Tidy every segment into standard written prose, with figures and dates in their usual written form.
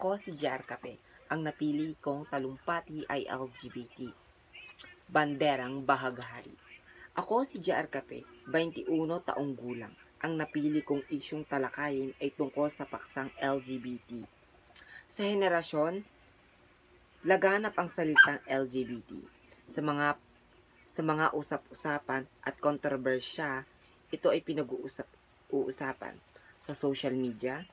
Ako si JR Cape. Ang napili kong talumpati ay LGBT. Banderang Bahaghari. Ako si JR Cape, 21 taong gulang. Ang napili kong isyong talakayin ay tungkol sa paksang LGBT. Sa henerasyon, laganap ang salitang LGBT. Sa mga usap-usapan at kontrobersya, ito ay pinag-uusapan sa social media,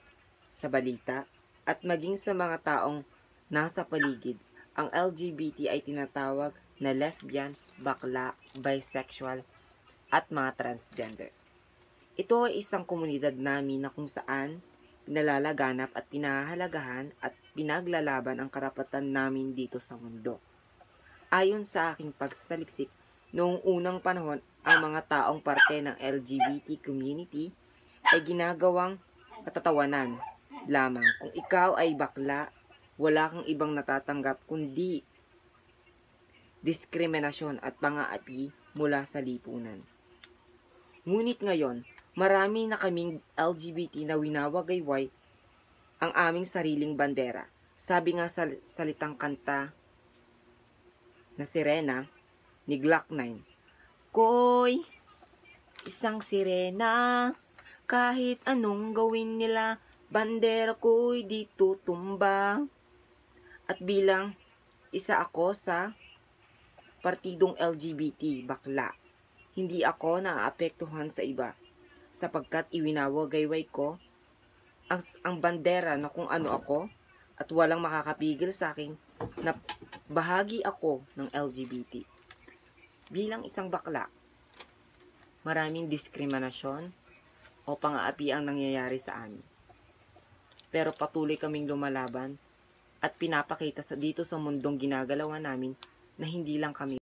sa balita, at maging sa mga taong nasa paligid. Ang LGBT ay tinatawag na lesbian, bakla, bisexual, at mga transgender. Ito ay isang komunidad namin na kung saan pinalalaganap at pinahahalagahan at pinaglalaban ang karapatan namin dito sa mundo. Ayon sa aking pagsasaliksik, noong unang panahon, ang mga taong parte ng LGBT community ay ginagawang katatawanan lamang. Kung ikaw ay bakla, wala kang ibang natatanggap kundi diskriminasyon at pang-aapi mula sa lipunan. Ngunit ngayon, marami na kaming LGBT na winawagayway ang aming sariling bandera. Sabi nga sa salitang kanta na Sirena ni Glock 9, Koy, isang sirena, kahit anong gawin nila, bandera ko'y di tutumba. At bilang isa ako sa partidong LGBT, bakla, hindi ako naaapektuhan sa iba sapagkat iwinawagayway ko ang bandera na kung ano ako at walang makakapigil sa akin na bahagi ako ng LGBT. Bilang isang bakla, maraming diskriminasyon o pang-aapi ang nangyayari sa amin. Pero patuloy kaming lumalaban at pinapakita dito sa mundong ginagalawan namin na hindi lang kami